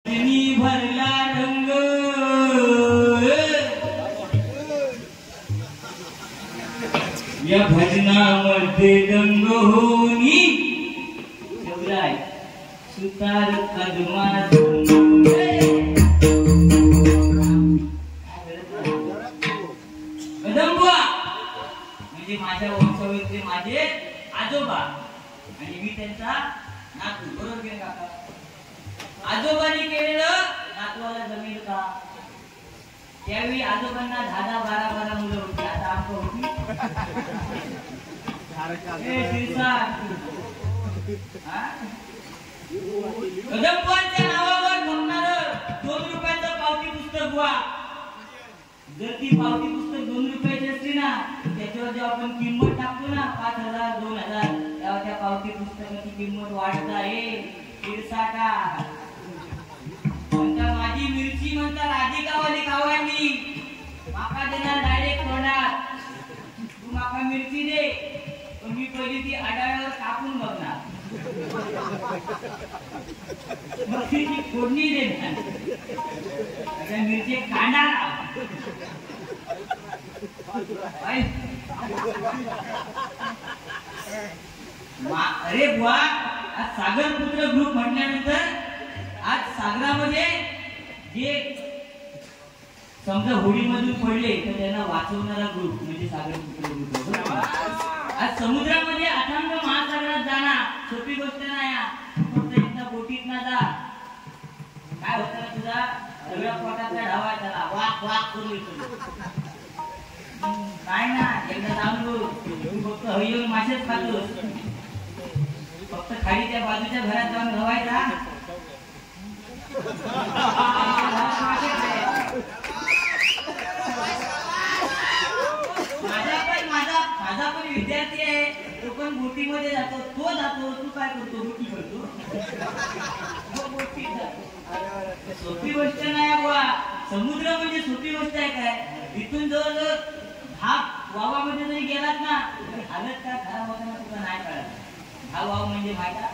भरला रंग या भजनामध्ये रंग होनी ठेवलाय सुतार कदमा कदंबा म्हणजे माझ्या वंशावळीतले माझे आजोबा आणि मी त्यांचा नातू. बरोबर की काका? आजोबांनी केलेलं नातवाला जमेल का? त्यावेळी आजोबांना 10-12 मुलं होती. आता आमचं होती कदंबांच्या नावावर जमणार 2 रुपयाचं पावती पुस्तक बुवा. जर ती पावती पुस्तक 2 रुपयाची असली ना त्याच्यावर जेव्हा आपण किंमत टाकतो ना 5,000 2,000 तेव्हा त्या पावती पुस्तकाची किंमत वाढत आहे. 1.60 म्हणता माझी मिरची म्हणता राधिकावाली गावांनी माका देणार डायरेक्ट तोंडात. तू माका मिरची दे पण मी पहिली ती आडाळ्यावर कापून बघणार मग तिची फोडणी देणार. मिरची कांदा अरे बुवा आज सागर पुत्र ग्रुप म्हटल्यानंतर आज सागरामध्ये जे समजा होडीमधून पडले तर त्यांना वाचवणारा ग्रुप म्हणजे सागर पुत्र ग्रुप. आज समुद्रामध्ये अथांग महासागरात जाणार सोपी गोष्ट नाही. फक्त एकदा बोटीत ना जा काय होतं ना तुझा सगळ्या पोटातला ढावा त्याला वाक वाक करून येतो. काय ना एकदा जाऊन फक्त हय्यून मासेच खातोस. फक्त खाली त्या बाजूच्या घरात जाऊन रवायचा माझा पण विद्यार्थी आहे. तो पण बोटीमध्ये जातो. तो जातो तू काय करतो? बोटी करतो. बोटीत जातो. सोपी गोष्ट नाही बुवा. समुद्र म्हणजे सोपी गोष्ट आहे काय? इथून जवळ हा वावामध्ये जरी गेलात ना हालत काय खराब होताना तुला नाही कळत. हा वाव म्हणजे माका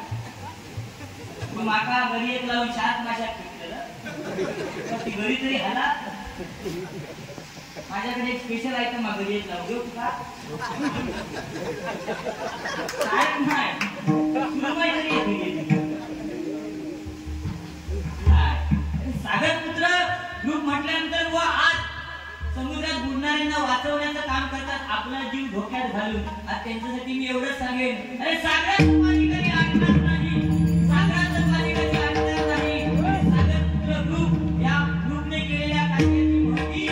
तू माका घरी एक लावून शाळेत माशात फिरलेलं ती घरी तरी हाला. माझ्याकडे एक स्पेशल आयटम घरी एक लावू देऊ का? नाही सागर पुत्र ग्रुप म्हटल्यानंतर व आज समुद्रात बुडणाऱ्यांना वाचवण्याचं काम करतात. आपला जीव धोक्यात घालून. आज त्यांच्यासाठी मी एवढंच सांगेन अरे सागरात पाणी कधी आटणार नाही. सागरात पाणी कधी आटणार नाही. सागर पुत्र ग्रुप या ग्रुपने केलेल्या कार्याची माहिती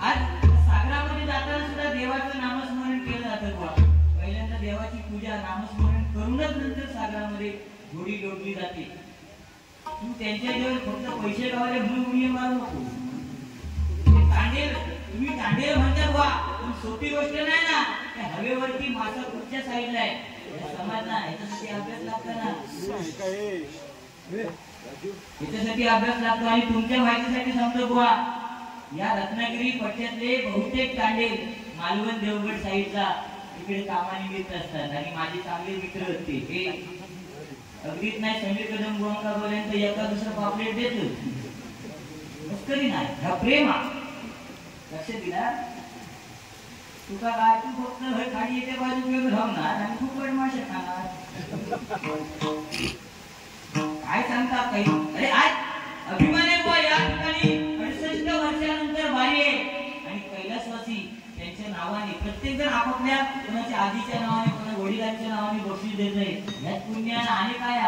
आज सागरामध्ये जाताना सुद्धा देवाचं नामस्मरण केलं जातं बुवा. पहिल्यांदा देवाची पूजा नामस्मरण करूनच नंतर सागरामध्ये होडी लोटली जाते. तू त्यांच्या जवळ फक्त पैसे गावाले म्हणून उडी मारू नको. तुम्ही दांडेल म्हणता बुवा पण सोपी गोष्ट नाही ना. त्या हवेवरती मासा कुठच्या साईडला आहे समाज ना याच्यासाठी अभ्यास लागतो ना. याच्यासाठी अभ्यास लागतो. आणि तुमच्या माहितीसाठी सांगतो बुवा या रत्नागिरी पट्ट्यातले बहुतेक तांडेल मालवण देवगड साईडला इकडे कामानिमित्त असतात. आणि माझे चांगले मित्र होते हे अगदीच नाही समीर कदम बुवांका बोलायचं एका दुसरं पापलेट देतो मस्करी नाही. हा प्रेम लक्ष दिला तुका काय तू फक्त खाली येते बाजू राहणार आणि फुकट मासे खाणार काय सांगता काही. अरे आज अभिमान आहे बुवा या ठिकाणी 68 वर्षानंतर बारी आहे. आणि कैलासवासी त्यांच्या नावाने प्रत्येक जण आपापल्या कोणाच्या आजीच्या नावाने कोणा वडिलांच्या नावाने बक्षीस देत आहे. यात पुण्य आणि काय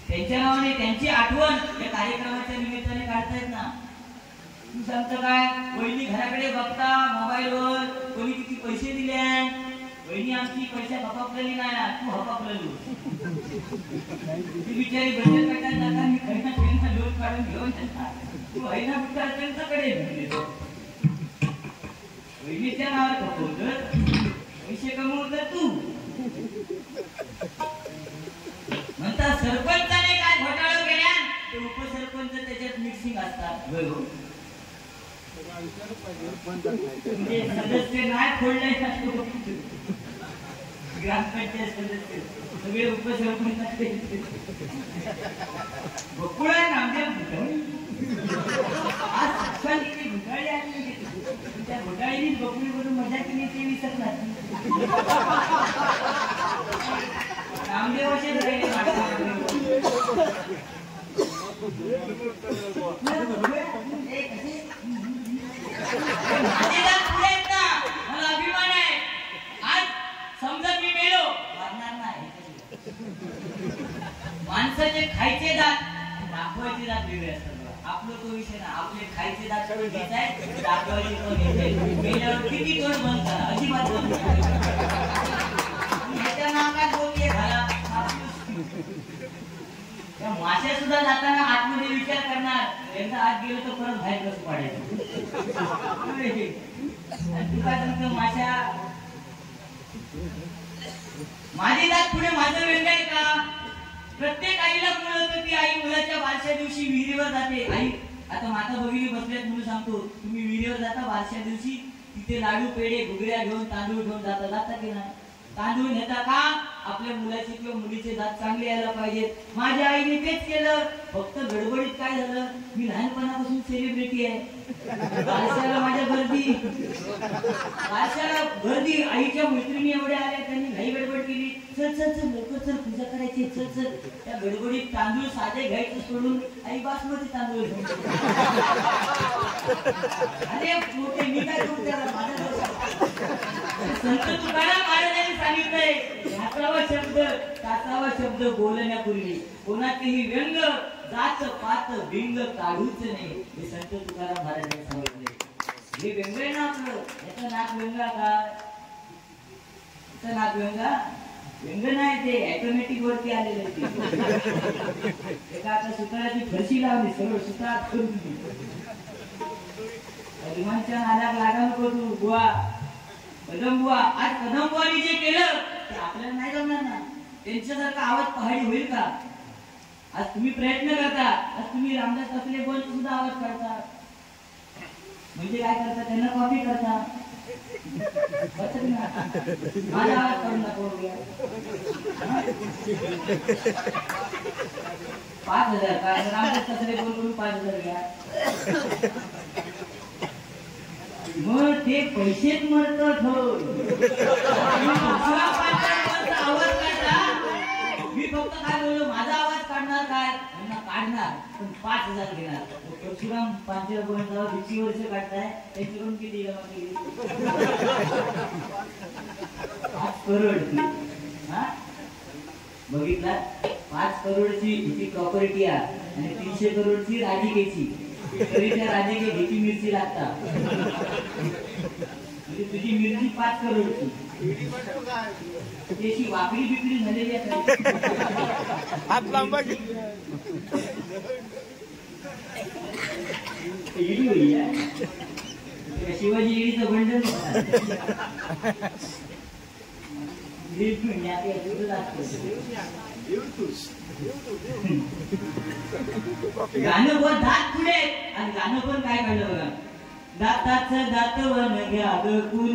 त्यांच्या नावाने त्यांची आठवण या कार्यक्रमाच्या निमित्ताने काढतायत ना. तू सांगतो काय वहिनी घराकडे बघता मोबाईलवर कोणी किती पैसे दिले. वहिनी आमची पैसे हपापलेली नाही ना तू हपापलेलो. ती बिचारी बचत गटात जाता मी खैना खैना लोन काढून घेऊन येतात. तू हैना बिचार त्यांच्याकडे वहिनीच्या नावात हपवलं पैसे कमवलं तू म्हणता. सरपंचाने काय घोटाळा केल्या ते उपसरपंच त्याच्यात मिक्सिंग असतात. सदस्य नाही खोडले ग्रामपंचायत सदस्य सगळे उपसरपंच बकुळा नामदेव आज सकाळी किती घोटाळे आले त्या घोटाळ्याने बकुळी करून मजा केली ते विसरणार नामदेवाचे मला अभिमान आहे आज समजा मी मेलो वाढणार नाही माणसाचे खायचे दात दाखवायचे दात वेगळे असतात आपलं तो विषय ना आपले खायचे दात घेत आहे दाखवायचे तो घेते मेल्यावर किती तोड बंद करा अजिबात बंद ह्याच्या नाकात बोलते घाला त्या माश्या सुद्धा जाताना आतमध्ये विचार करणार एकदा आत गेलो तर परत बाहेर कसं पाडायचं तुका सांगतो माश्या माझे दात पुढे माझं व्यंग आहे का प्रत्येक आईला मुलं होतं की आई मुलाच्या बारशा दिवशी विहिरीवर जाते आई आता माता भगिनी बसल्यात म्हणून सांगतो तुम्ही विहिरीवर जाता बारशा दिवशी तिथे लाडू पेढे घुगऱ्या घेऊन तांदूळ घेऊन जाता की नाही तांदूळ नेता का आपल्या मुलाचे किंवा मुलीचे दात चांगले यायला पाहिजेत माझ्या आईने तेच केलं फक्त गडबडीत काय झालं मी लहानपणापासून सेलिब्रिटी आहे बारशाला माझ्या गर्दी आईच्या मैत्रिणी एवढ्या आल्या त्यांनी घाई गडबड केली चल चल चल लवकर चल पूजा करायची चल चल त्या गडबडीत तांदूळ साधे घ्यायचं सोडून आई बासमती तांदूळ घेऊन अरे मोठे मी काय करू त्याला माझ्या संत तुकाराम महाराजांनी सांगितलंय सातवा शब्द बोलण्यापूर्वी कोणाचेही व्यंग जात पात भिंग काढूच नाही हे संत तुकाराम महाराजांनी सांगितले हे व्यंग आहे ना आपलं याचं नाक व्यंगा काय याचं नाक व्यंगा व्यंग नाही ते ऑटोमॅटिक वरती आलेलं एका आता सुताराची फरशी लावली सर्व सुतार करून विमानच्या नादात लागा नको तू बुवा कदमबुवा आज कदमबुवानी जे केलं ते आपल्याला नाही जमणार ना त्यांच्यासारखा आवाज पहाडी होईल का आज तुम्ही प्रयत्न करता आज तुम्ही रामदास असले बोल सुद्धा आवाज काढता म्हणजे काय करता त्यांना कॉपी करता माझा आवाज काढून दाखवूया 5,000 का रामदास असले बोल 5,000 घ्या मग ते पैसेच मरतात हो आवाज काढला मी फक्त काय बोललो माझा आवाज काढणार काय काढणार पण 5,000 घेणार परशुराम 5,000 वर्ष काढताय त्याच्याकडून किती 5 करोड हा बघितला 5 करोडची हिची प्रॉपर्टी आहे आणि 300 करोडची राधिकेची तरी त्या राधिके घ्यायची मिरची लागतात म्हणजे तुझी मिरची 5 करोडची त्याची वाकडी बिकडी झालेली आहे शिवाजी ईडीचं बंडल गाणं पण दात पुढे आणि गाणं पण काय काढलं बघा दाताचं दातवन घ्या ग कुणी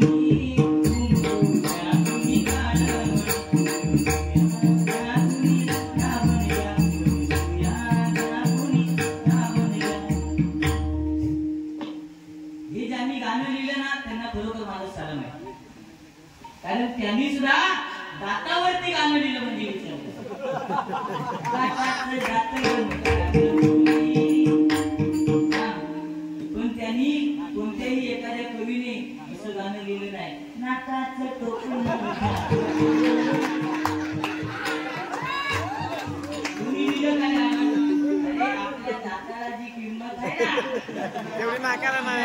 हे ज्यांनी गाणं लिहिलं ना त्यांना खरोखर माझं सारं माहिती कारण त्यांनी सुद्धा दातावरती गाणं लिहिलं म्हणजे विचारलं पण त्यांनी कोणत्याही एखाद्या कवीने असं गाणं लिहिलं नाही नाकाचं टोपण तुम्ही लिहिलं काय अरे आपल्या दाताला जी किंमत आहे ना तेवढी नाकाला नाही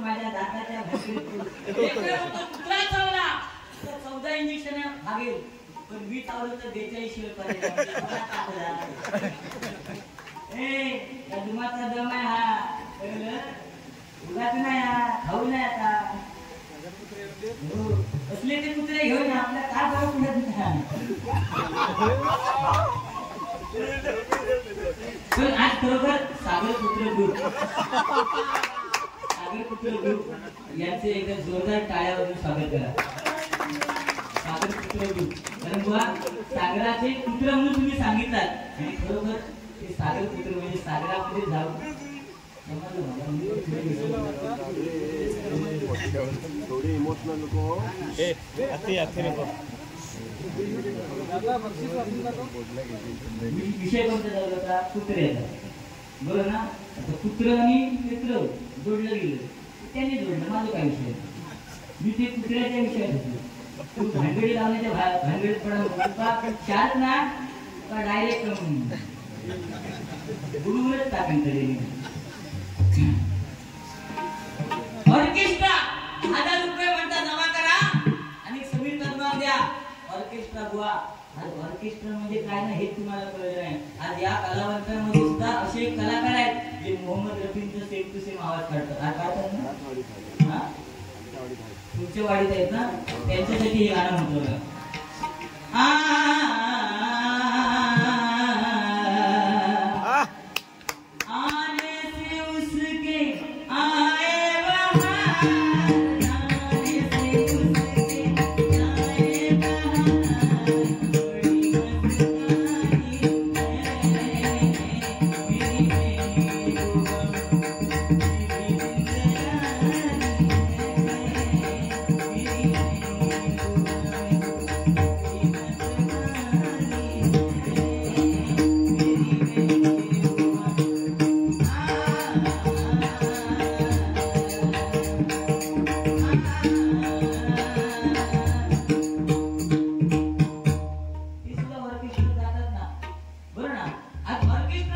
माझ्या दाताच्या कुत्रा चावला तर 14 इंजेक्शन भागेल पण मी चावलं तर 42 दुमाचा दम आहे हा उगाच नाही हा खाऊ नाही आता असले ते कुत्रे घेऊन आपल्या काय बरं पण आज खरोखर सागर पुत्र दूर सागर पुत्र ग्रुप यांचे एकदा जोरदार टाळ्या वाजवून स्वागत करा. सागर पुत्र ग्रुप कारण बुवा सागराचे पुत्र म्हणून तुम्ही सांगितलात आणि खरोखर ते सागर पुत्र म्हणजे सागरामध्ये जाऊन थोडी इमोशनल नको. विषय कोणता झाला होता? कुत्र्याचा. बरोबर ना? आता कुत्र आणि मित्र जोडलं गेलं त्यांनी जोडलं. माझं काय विषय मी ते कुत्र्याच्या विषयात होतो. तू भांडगडी लावण्याच्या भानगडीत पडा शाळेत ना का डायरेक्ट गुरुवरच टाकून तरी ऑर्केस्ट्रा 1000 रुपये म्हणता जमा करा आणि समीर तत्वावर द्या. ऑर्केस्ट्रा बुवा आज ऑर्केस्ट्रा म्हणजे काय ना हे तुम्हाला कळलं नाही. आज या कलावंतांमध्ये सुद्धा असे कलाकार आहेत जे मोहम्मद रफींचं सेम टू सेम आवाज काढतात. काढतात ना? तुमच्या वाडीत आहेत ना त्यांच्यासाठी हे गाणं म्हटलं. आने से उसके आए बहार, आने से उसके आए बहार, बड़ी मस्तानी है मेरी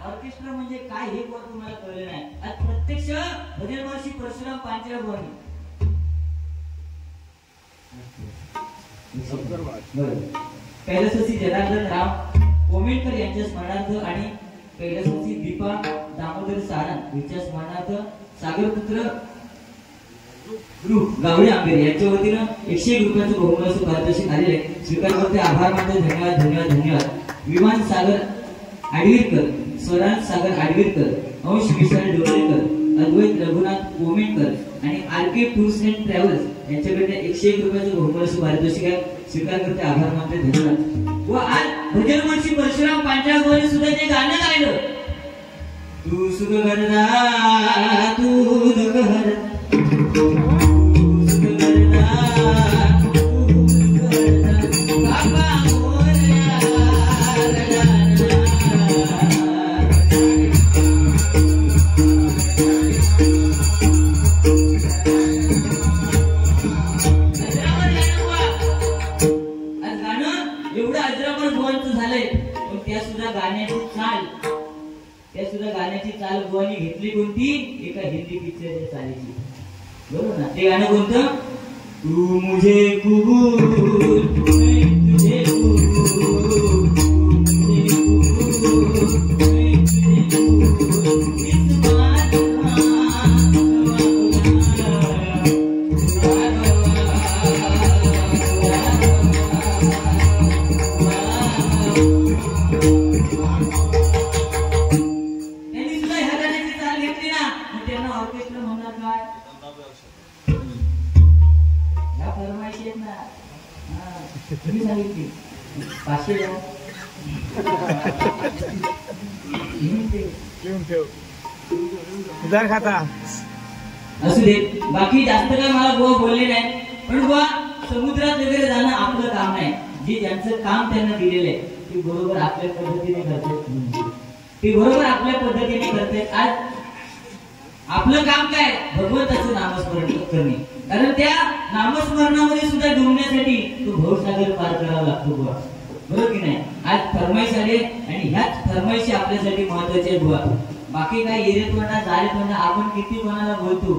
ऑर्केस्ट्रा म्हणजे काय हे पण तुम्हाला कळलं नाही. आज प्रत्यक्ष भजनवर्षी परशुराम पांचळभवानी कैलासवासी जनार्दन राव कोमेटकर यांच्या स्मरणार्थ आणि कैलासवासी दीपा दामोदर सारंग यांच्या स्मरणार्थ सागरपुत्र ग्रुप गावडे आंबेर यांच्या वतीनं 101 रुपयाचं बहुमूल्य पारितोषिक आलेले स्वीकार करते. आभार मानते. धन्यवाद धन्यवाद धन्यवाद. विमान सागर आडवीरकर, स्वराज सागर आडवीरकर, अंश विशाल डोळेकर, अद्वैत रघुनाथ कोमेटकर आणि आरके टूर्स अँड ट्रॅव्हल्स यांच्याकडे 101 रुपयाचं बहुमूल्य पारितोषिक आहे. स्वीकार करते. आभार मानते. धन्यवाद. व आज भजनवर्षी परशुराम पांचाळभवानी सुद्धा जे गाणं गायलं तू सुख करता तू दुःख हरता गाण्याची चाल गोवानी घेतली कोणती? एका हिंदी पिक्चरच्या चालीची. बरोबर ना? ते गाणं कोणतं? तू मुझे कबूल मैं तुझे कबूल, तू मुझे कबूल मैं तुझे कबूल, इस बात उधार खाता असू दे. बाकी जास्त काय मला बुवा बोलले नाही. पण बुवा समुद्रात वगैरे जाणं आपलं काम नाही. जे ज्यांचं काम त्यांना दिलेलं आहे ते बरोबर आपल्या पद्धतीने करतात. ते बरोबर आपल्या पद्धतीने करतात. आज आपलं काम काय? भगवंताचं नामस्मरण करणे. कारण त्या नामस्मरणामध्ये सुद्धा डुबण्यासाठी तो भवसागर पार करावा लागतो बुवा. बरोबर की नाही? आज फरमाईश आले आणि ह्याच फरमाईशी आपल्यासाठी महत्वाचे बुवा. बाकी काय येरेतोंडा जारेतोंडा आपण किती कोणाला बोलतो.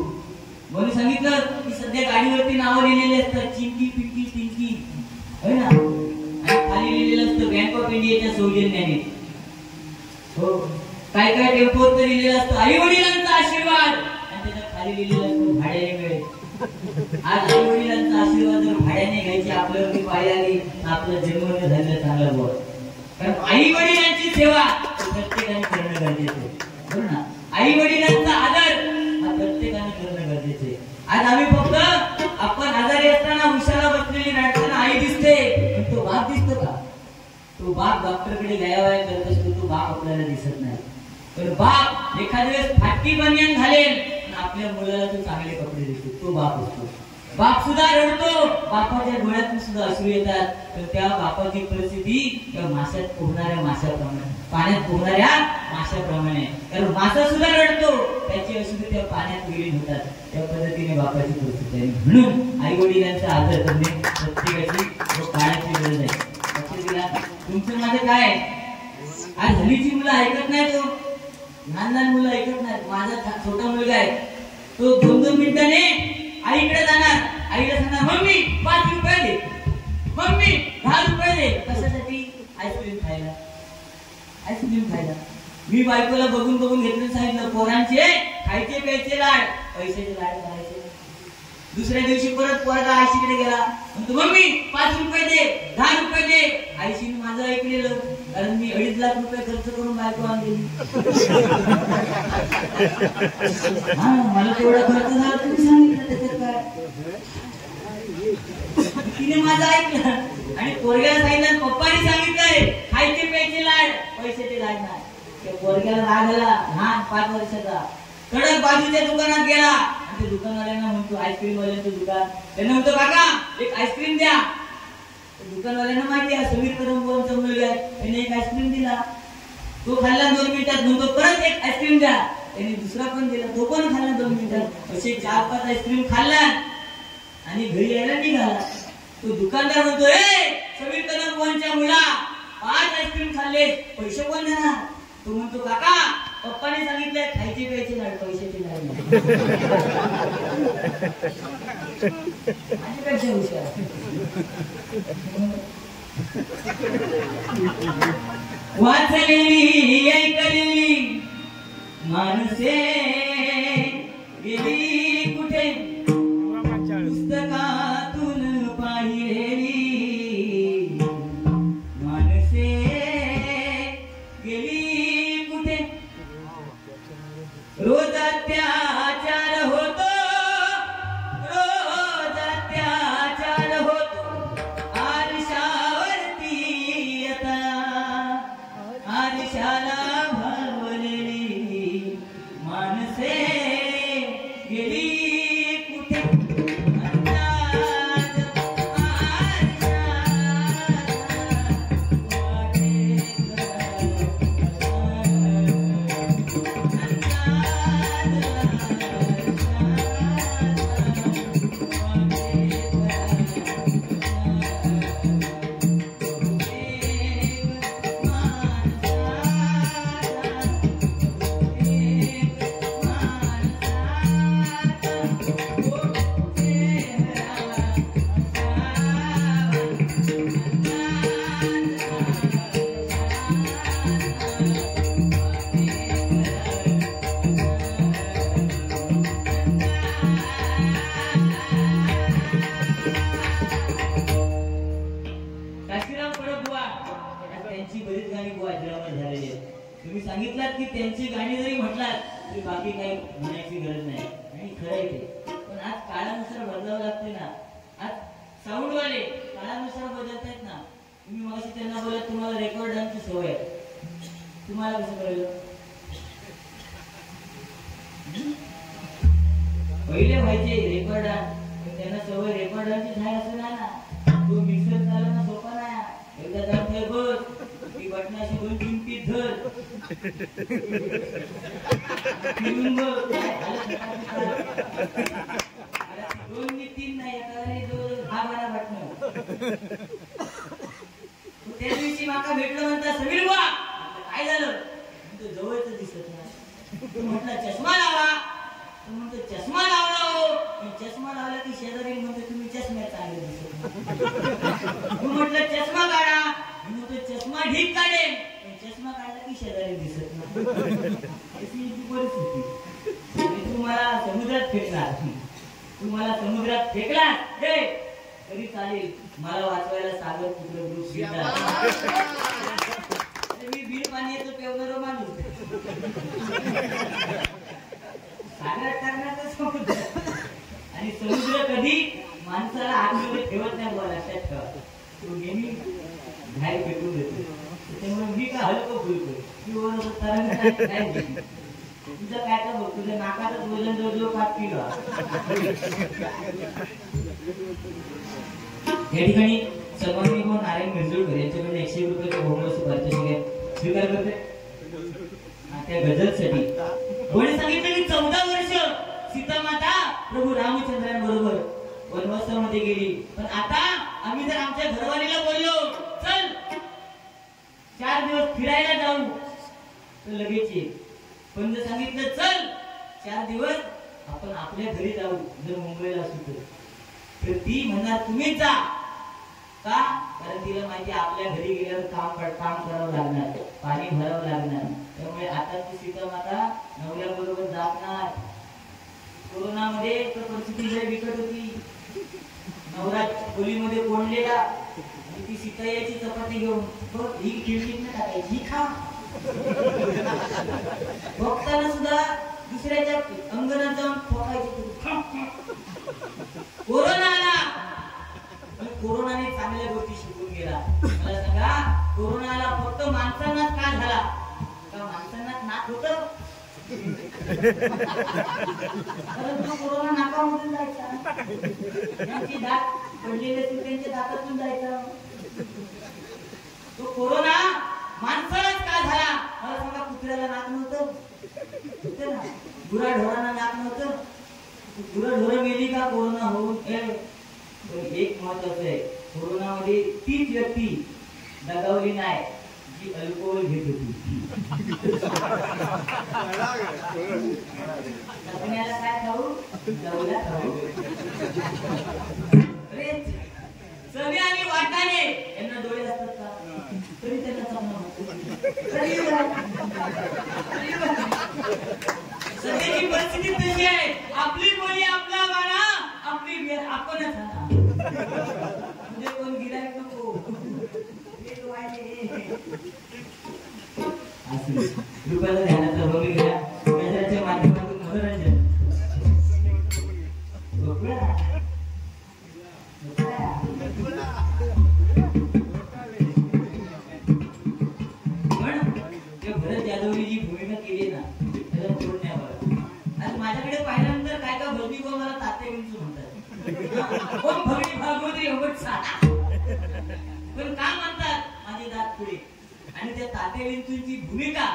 म्हणून सांगितलं की सध्या गाडीवरती नावं लिहिलेली असतात. चिंकी पिंकी टिंकी है ना? आणि खाली लिहिलेलं असतं बँक ऑफ इंडियाच्या सौजन्याने. हो. काय काय टेम्पोवर तर लिहिलेलं असतं आई वडिलांचा आशीर्वाद आणि त्याच्या खाली लिहिलेलं असतं भाड्याने मिळेल. आज आई वडिलांचा आशीर्वाद जर भाड्याने घ्यायची आपल्यावरती पाळी आली आपलं जन्म झालं चांगला बुवा. कारण आई वडिलांची सेवा प्रत्येकाने करणं गरजेचं आहे. बरोबर ना? आई वडिलांचा आदर हा प्रत्येक प्रत्येकाने करणं गरजेचं आहे. आज आम्ही फक्त आपण आजारी असताना उशाला बसलेली रडताना आई दिसते, पण तो बाप दिसतो का? तो बाप डॉक्टरकडे गायावाया करत असतो, तो बाप आपल्याला दिसत नाही. पण बाप एखाद्या वेळेस फाटकी बनियान घालेल पण आपल्या मुलाला तो चांगले कपडे देतो, तो बाप असतो. बाप सुद्धा रडतो, बापाच्या डोळ्यातून सुद्धा अश्रू येतात, तर त्या बापाची परिस्थिती त्या माशात पोहणाऱ्या माशाप्रमाणे, पाण्यात पोहणाऱ्या माशाप्रमाणे. कारण मासा सुद्धा रडतो, त्याची अश्रू त्या पाण्यात विलीन होतात. त्या पद्धतीने बापाची परिस्थिती आहे. म्हणून आई वडिलांचा आदर करणे प्रत्येकाची काळाची गरज आहे. लक्ष दिला? तुमचं माझं काय? आज हल्लीची मुलं ऐकत नाही, तो लहान लहान मुलं ऐकत नाहीत. माझा छोटा मुलगा आहे, तो 2-2 मिनिटाने आईकडे जाणार, आईला सांगणार मम्मी 5 रुपये दे, मम्मी 10 रुपये दे. कशासाठी? आईस्क्रीम खायला, आईस्क्रीम खायला. मी बायकोला बघून बघून घेतलं, सांगितलं पोरांचे खायचे प्यायचे लाड, पैशाचे लाड करायचे. दुसऱ्या दिवशी परत पोरगा आईशीकडे गेला, म्हणतो मम्मी 5 रुपये दे, 10 रुपये दे. आईशीने माझं ऐकलेलं, कारण मी 2.5 लाख रुपये खर्च करून बायको आणलेली. मला तेवढा खर्च झाला, तुम्ही सांगितलं त्याच्यात काय? तिने माझं ऐकलं आणि पोरग्याला सांगितलं, पप्पानी सांगितलंय खायचे प्यायचे लाड, पैशाचे लाड नाही. त्या पोरग्याला राग आला, लहान 5 वर्षाचा. कडक बाजूच्या दुकानात गेला आणि ते दुकानवाल्यांना म्हणतो, आईस्क्रीम वाल्यांचं दुकान, त्यांना म्हणतो काका एक आईस्क्रीम द्या. दुकानवाल्यांना माहिती आहे समीर कदमचा मुलगा आहे, त्याने एक आईस्क्रीम दिला. तो खाल्ला 2 मिनिटात, म्हणतो परत एक आईस्क्रीम द्या. त्याने दुसरा पण दिला, तो पण खाल्ला 2 मिनिटात. असे 4-5 आईस्क्रीम खाल्ला आणि घरी यायला निघाला. तो दुकानदार म्हणतो, समीर कदमच्या मुला 5 आईस्क्रीम खाल्ले, पैसे कोण देणार? तो म्हणतो काका पप्पाने सांगितलंय खायचे प्यायचे लाड, पैशाचे लाड माझ्यापेक्षा हुशार. वाचलेली ऐकलेली माणसे गेली कुठे, पुस्तकातून पाहिलेली माणसे गेली कुठे. रोज अत्याचार होतो, रोज अत्याचार होतो आरशावरती आता, आरशाला भावलेली माणसे गेली कुठे. तुम्ही सांगितलात की त्यांची गाणी जरी म्हटलात तरी बाकी काही म्हणायची गरज नाही, आणि खरं आहे ते. पण आज काळानुसार बदलावं लागते ना. आज साऊंडवाले काळानुसार बदलतायत ना. तुम्ही मगाशी त्यांना बोलत तुम्हाला रेकॉर्डांची सवय आहे, तुम्हाला कसं कळलं? पहिले व्हायचे रेकॉर्ड, त्यांना सवय रेकॉर्डांची झाली असं नाही ना. तो मिक्सर चालवणं सोपा नाही. एकदा जाऊन बघ ती बटनाशी 2-3 पीस धर, फिरून बघ 2-3 नाही, एका 10-12 बटन. त्या दिवशी माका भेटलं, म्हणता समीर बुवा काय झालं? तो जवळच दिसत नाही. तू म्हटलं चष्मा लावा, तू म्हणतो चष्मा लावला हो. चष्मा लावला की शेजारी म्हणतो तुम्ही चष्म्यात चांगले दिसत. तू म्हटलं चष्मा काढा, म्हणतो चष्मा ढीक काढेल, चष्मा काढला की शेजारी दिसत नाही. अशी परिस्थिती. तू मला समुद्रात फेकणार, तू मला समुद्रात फेकला तरी चालेल, मला वाचवायला सागर पुत्र ग्रुप घेतला. मी बीड पाणी येतो पेवणारा माणूस. सागरात टाकण्याचा समुद्र आणि समुद्र कधी माणसाला आतमध्ये ठेवत नाही बघा लक्षात ठेवा तो नेहमी बाहेर फेकून देतो त्याच्यामुळे मी का हलकं फुलतोय की तरंग काय तुझं काय तर बघ तुझ्या नाकातच वजन जवळजवळ 5 किलो या ठिकाणी सर्वांनी कोण नारायण मिरजूळकर यांच्याकडे 101 रुपयाचे भोंगळशी पारितोषिक स्वीकार करते त्या गझलसाठी कोणी सांगितलं की 14 वर्ष सीता माता प्रभू रामचंद्रांबरोबर वनवासामध्ये गेली पण आता आम्ही जर आमच्या घरवालीला बोललो चल 4 दिवस फिरायला जाऊ तर लगेच ये पण जर सांगितलं चल 4 दिवस आपण आपल्या घरी जाऊ जर मुंबईला असू तर ती म्हणणार तुम्हीच जा का कारण तिला माहिती आपल्या घरी गेल्यावर काम करावं लागणार पाणी भरावं लागणार त्यामुळे आता ती सीता माता नवऱ्याबरोबर जात नाही कोरोनामध्ये तर परिस्थिती लय बिकट होती नवरा खोलीमध्ये कोंडलेला आणि ती सीता याची चपाती घेऊन बघ ही खिडकीत टाकायची खा बघताना सुद्धा दुसऱ्याच्या अंगणात जाऊन फोकायची कोरोना आला कोरोनाने चांगल्या गोष्टी शिकून गेला मला सांगा कोरोनाला फक्त माणसांनाच का झाला का माणसांनाच नाक होत कोरोना नाकामधून जायचा त्यांची दात पडलेले त्यांच्या दातातून जायचा तो कोरोना माणसालाच का झाला मला सांगा कुत्र्याला नाक नव्हतं गुराढोरांना नाक नव्हतं गुराढोरं मेली का कोरोना होऊन एक महत्वाचं आहे कोरोनामध्ये 3 व्यक्ती दगावली नाही जी अल्कोहोल घेत होती आपल्याला काय खाऊ जाऊला खाऊ चणे आणि वाटाणे यांना डोळे असतात का तरी त्यांना चांगलं सध्याची परिस्थिती तशी आहे आपली बोली आपला वाणा आपली आपणच म्हणजे कोण गिरायक नको रुपयाला ध्यानाचा बघू घ्या गजराच्या माध्यमातून मनोरंजन भरत जाधवनी जी भूमिका केली ना त्याला सोडण्यावर आज माझ्याकडे पाहिल्यानंतर काय का भरती को मला तात्या विंचू म्हणतात कोण भगवी भागवत्री एवढ साधा पण का म्हणतात माझे दात पुढे आणि त्या तात्या विंचूंची भूमिका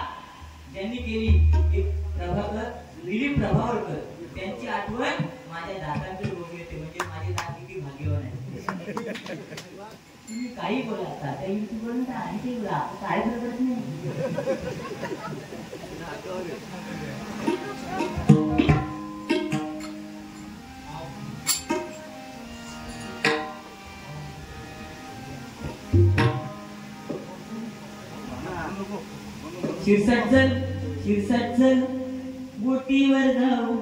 ज्यांनी केली एक प्रभाकर दिलीप प्रभावळकर त्यांची आठवण माझ्या दातांकडे होऊन येते म्हणजे माझे दात किती भाग्यवान आहे तुम्ही काही बोला तात्या विंचू बोलून आणि ते बोला काय करत नाही शिरसाट चल बोटीवर जाऊ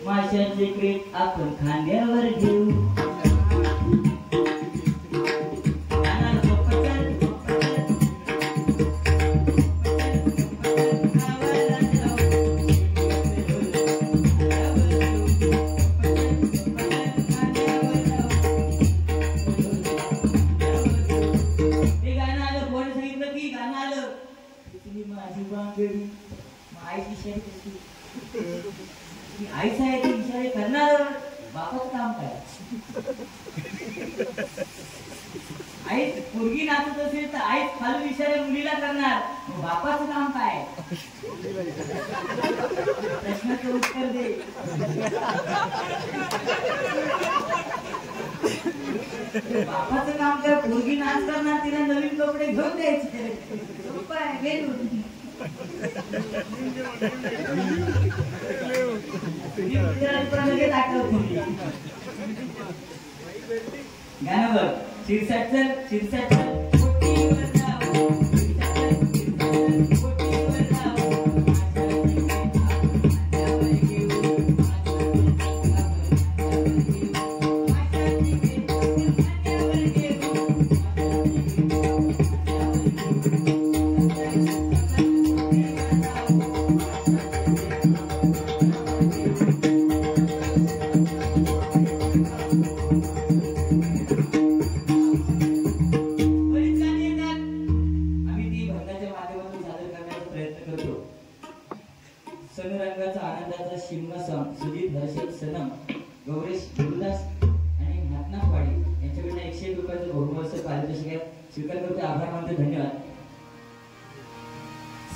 माशांचे क्रेट आपण खांद्यावर घेऊ आईचा इशारे करणार बापाचं काम काय आई पोरगी नाचत असेल तर आई खालून इशारे मुलीला करणार बापाचं काम काय प्रश्नाचं उत्तर दे बापाचं काम काय पोरगी नाच करणार तिला नवीन कपडे घेऊन द्यायचे गाणं शिरसाट शिमगा सुजित हर्षद सनम गौरेश गुरुदास आणि नाथनाथवाडी यांच्याकडून 101 रुपयाचं बहुमूल्य पारितोषिक आहे. स्वीकार करतो, आभार मानतो, धन्यवाद.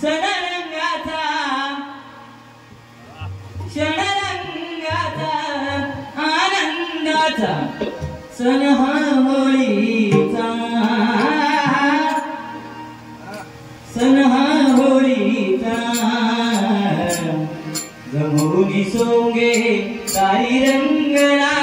सणरंगाचा क्षणरंगाचा आनंदाचा सण हा होळीचा, सण हा होळीचा. जमुनी सोंगे तारी रंगला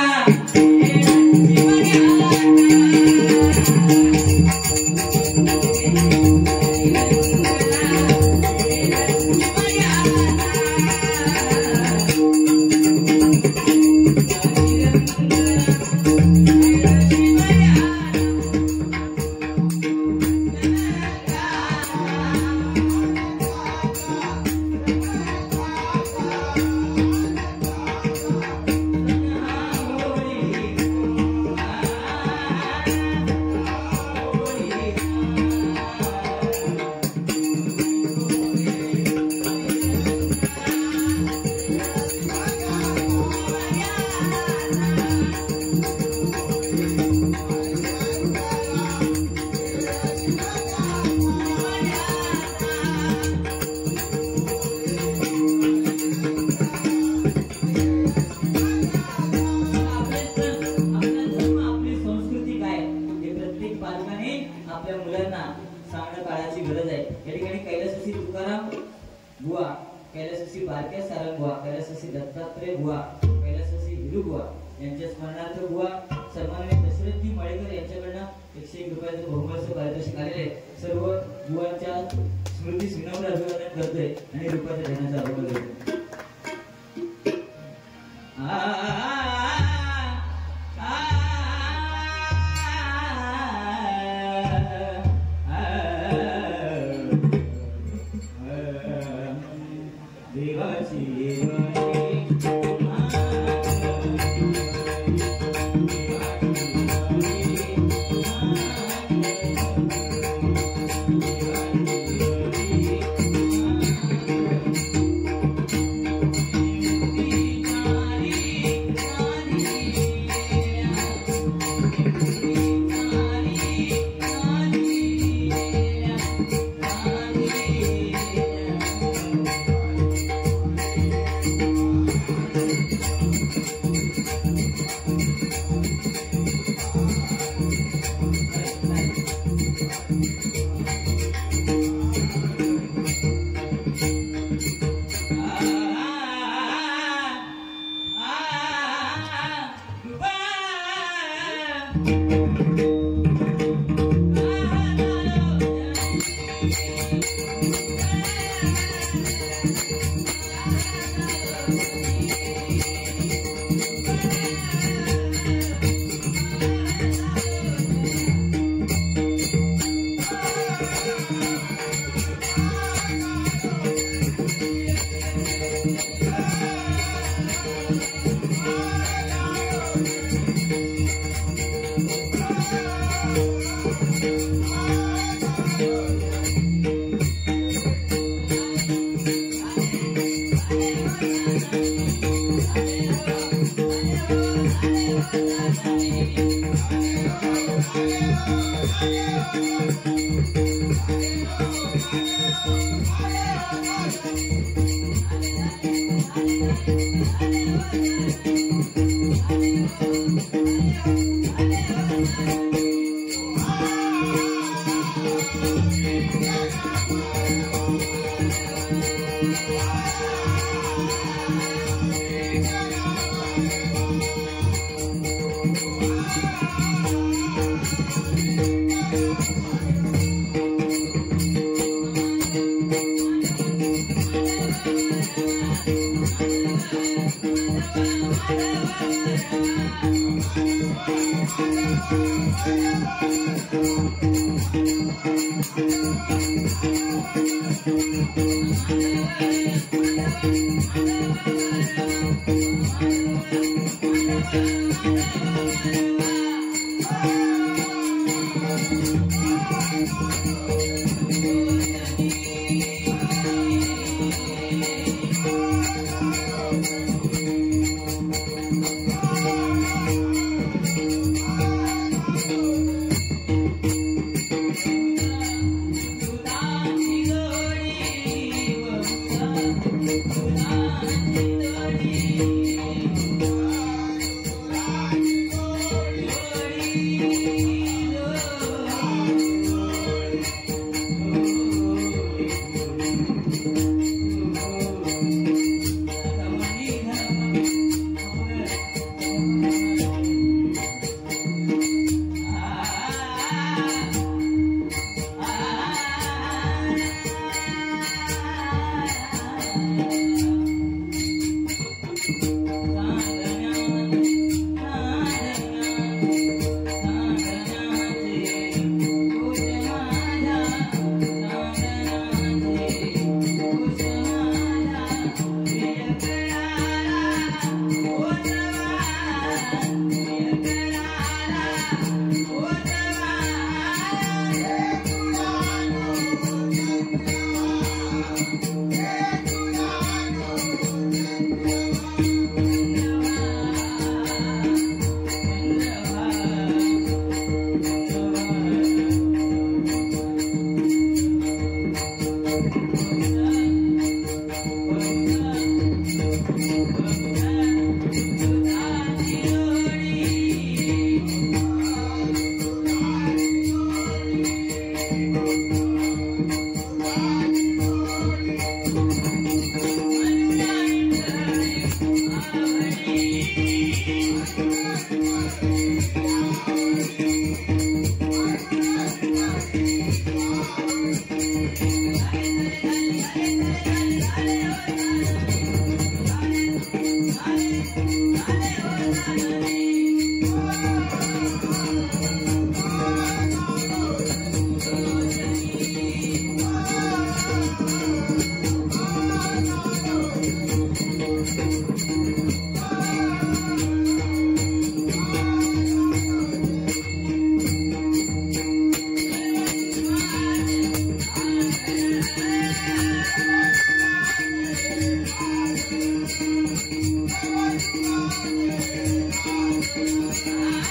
आपल्या मुलांना सांगणं काळाची गरज आहे. या ठिकाणी कैलासवासी तुकाराम बुवा, कैलासवासी बारक्या सारंग बुवा, कैलासवासी दत्तात्रय बुवा, कैलासवासी हिरू बुवा यांच्या स्मरणार्थ बुवा सन्माननीय दशरथजी मळेकर यांच्याकडनं 101 रुपयाचं बहुमूल्य पारितोषिक आलेले आहे. सर्व बुवांच्या स्मृतीस विनम्र अभिवादन करतोय आणि रुपयाच्या धनाचा अभिमान करतोय.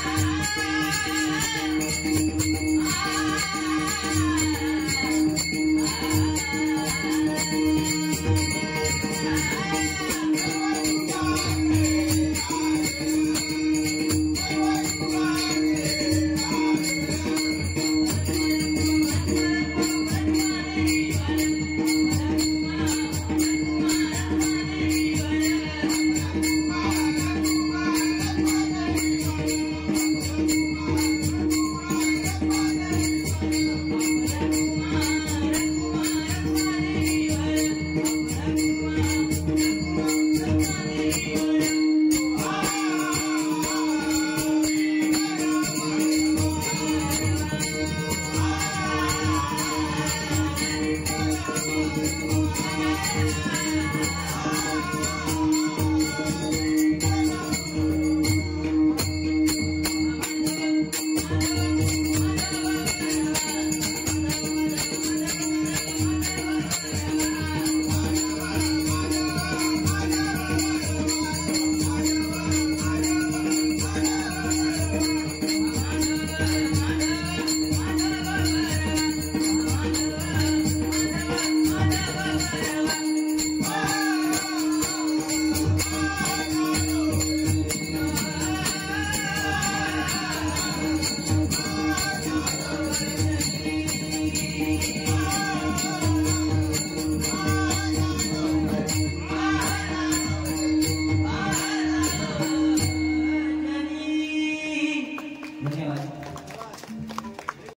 Ah